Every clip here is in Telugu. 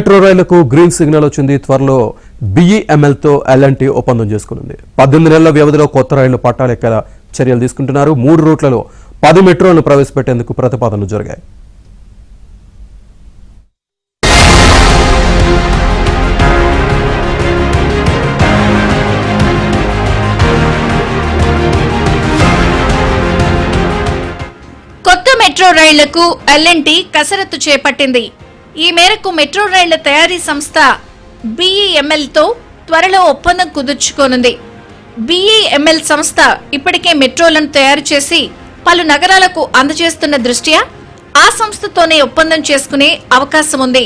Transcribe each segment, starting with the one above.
మెట్రో రైళ్లకు గ్రీన్ సిగ్నల్ వచ్చింది. త్వరలో BEML తో L&T ఒప్పందం చేసుకునుంది. 18 నెలల వ్యవధిలో కొత్త రైళ్లు పట్టాలెక్కేలా చర్యలు తీసుకుంటున్నారు. 3 రూట్లలో 10 మెట్రోలను ప్రవేశపెట్టేందుకు ప్రతిపాదనలు జరిగాయి. కొత్త మెట్రో రైళ్లకు L&T కసరత్తు చేపట్టింది. ఈ మేరకు మెట్రో రైళ్ల తయారీ సంస్థ BEML తో త్వరలో ఒప్పందం కుదుర్చుకోనుంది. BEML సంస్థ ఇప్పటికే మెట్రోలను తయారు చేసి పలు నగరాలకు అందజేస్తున్న దృష్ట్యా ఆ సంస్థతోనే ఒప్పందం చేసుకునే అవకాశం ఉంది.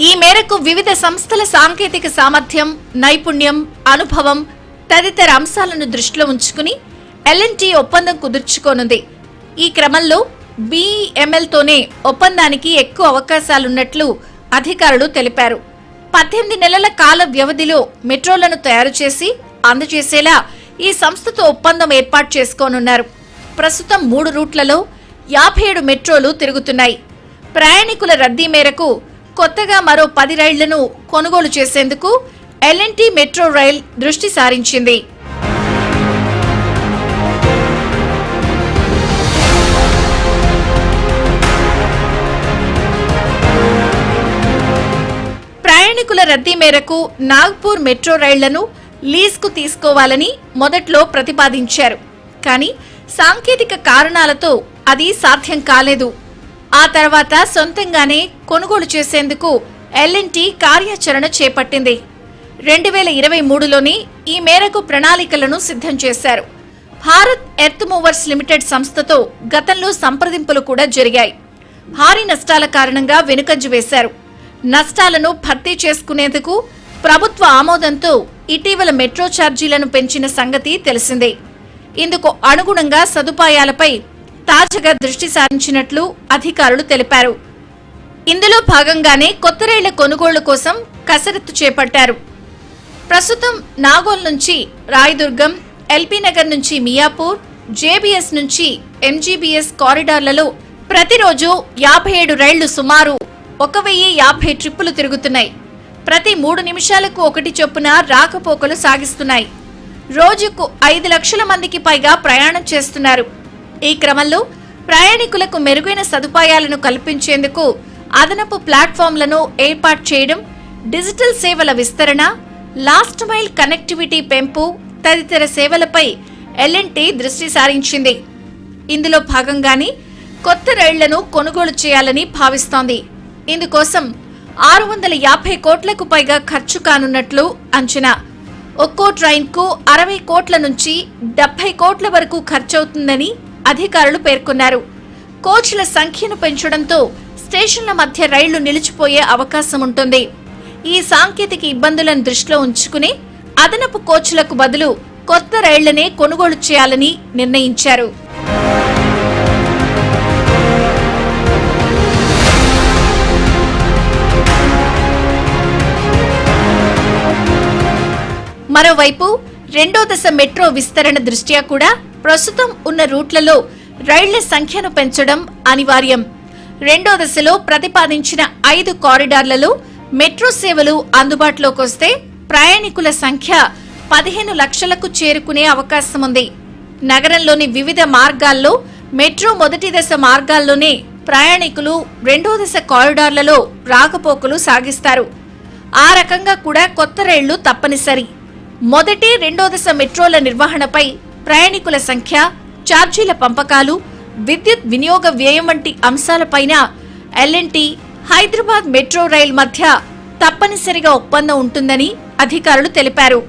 ఈ మేరకు వివిధ సంస్థల సాంకేతిక సామర్థ్యం, నైపుణ్యం, అనుభవం తదితర అంశాలను దృష్టిలో ఉంచుకుని L&T ఒప్పందం కుదుర్చుకోనుంది. ఈ క్రమంలో BEML తోనే ఒప్పందానికి ఎక్కువ అవకాశాలున్నట్లు అధికారులు తెలిపారు. 18 నెలల కాల వ్యవధిలో మెట్రోలను తయారు చేసి అందజేసేలా ఈ సంస్థతో ఒప్పందం ఏర్పాటు చేసుకోనున్నారు. ప్రస్తుతం 3 రూట్లలో 57 మెట్రోలు తిరుగుతున్నాయి. ప్రయాణికుల రద్దీ మేరకు కొత్తగా మరో 10 రైళ్లను కొనుగోలు చేసేందుకు L&T మెట్రో రైల్ దృష్టి సారించింది. ప్రయాణికుల రద్దీ మేరకు నాగ్పూర్ మెట్రో రైళ్లను లీజ్కు తీసుకోవాలని మొదట్లో ప్రతిపాదించారు. కానీ సాంకేతిక కారణాలతో అది సాధ్యం కాలేదు. ఆ తర్వాత సొంతంగానే కొనుగోలు చేసేందుకు L&T కార్యాచరణ చేపట్టింది. 2023లోని ఈ మేరకు ప్రణాళికలను సిద్ధం చేశారు. భారత్ ఎర్త్ మూవర్స్ లిమిటెడ్ సంస్థతో గతంలో సంప్రదింపులు కూడా జరిగాయి. భారీ నష్టాల కారణంగా వెనుకంజ వేశారు. నష్టాలను భర్తీ చేసుకునేందుకు ప్రభుత్వ ఆమోదంతో ఇటీవల మెట్రో ఛార్జీలను పెంచిన సంగతి తెలిసిందే. ఇందుకు అనుగుణంగా సదుపాయాలపై తాజాగా దృష్టి సారించినట్లు అధికారులు తెలిపారు. ఇందులో భాగంగానే కొత్త రైళ్ల కొనుగోళ్ల కోసం కసరత్తు చేపట్టారు. ప్రస్తుతం నాగోల్ నుంచి రాయదుర్గం, LP నగర్ నుంచి మియాపూర్, JBS నుంచి MGBS కారిడార్లలో ప్రతిరోజు 57 రైళ్లు సుమారు 1050 ట్రిప్పులు తిరుగుతున్నాయి. ప్రతి 3 నిమిషాలకు 1 చొప్పున రాకపోకలు సాగిస్తున్నాయి. రోజుకు 5 లక్షల మందికి పైగా ప్రయాణం చేస్తున్నారు. ఈ క్రమంలో ప్రయాణికులకు మెరుగైన సదుపాయాలను కల్పించేందుకు అదనపు ప్లాట్ఫామ్లను ఏర్పాటు చేయడం, డిజిటల్ సేవల విస్తరణ, లాస్ట్ మైల్ కనెక్టివిటీ పెంపు తదితర సేవలపై L&T దృష్టి సారించింది. ఇందులో భాగంగానే కొత్త రైళ్లను కొనుగోలు చేయాలని భావిస్తోంది. ఇందుకోసం 650 కోట్లకు పైగా ఖర్చు కానున్నట్లు అంచనా. ఒక్కో ట్రైన్కు 60 కోట్ల నుంచి 70 కోట్ల వరకు ఖర్చవుతుందని అధికారులు పేర్కొన్నారు. కోచ్ల సంఖ్యను పెంచడంతో స్టేషన్ల మధ్య రైళ్లు నిలిచిపోయే అవకాశం ఉంటుంది. ఈ సాంకేతిక ఇబ్బందులను దృష్టిలో ఉంచుకుని అదనపు కోచ్లకు బదులు కొత్త రైళ్లనే కొనుగోలు చేయాలని నిర్ణయించారు. మరోవైపు రెండో దశ మెట్రో విస్తరణ దృష్ట్యా కూడా ప్రస్తుతం ఉన్న రూట్లలో రైళ్ల సంఖ్యను పెంచడం అనివార్యం. రెండో దశలో ప్రతిపాదించిన 5 కారిడార్లలో మెట్రో సేవలు అందుబాటులోకి వస్తే ప్రయాణికుల సంఖ్య 15 లక్షలకు చేరుకునే అవకాశం ఉంది. నగరంలోని వివిధ మార్గాల్లో మెట్రో మొదటి దశ మార్గాల్లోనే ప్రయాణికులు రెండో దశ కారిడార్లలో రాకపోకలు సాగిస్తారు. ఆ రకంగా కూడా కొత్త రైళ్లు తప్పనిసరి. మొదటి, రెండో దశ మెట్రోల నిర్వహణపై ప్రయాణికుల సంఖ్య, ఛార్జీల పంపకాలు, విద్యుత్ వినియోగ వ్యయం వంటి అంశాలపైన L&T హైదరాబాద్ మెట్రో రైల్ మధ్య తప్పనిసరిగా ఒప్పందం ఉంటుందని అధికారులు తెలిపారు.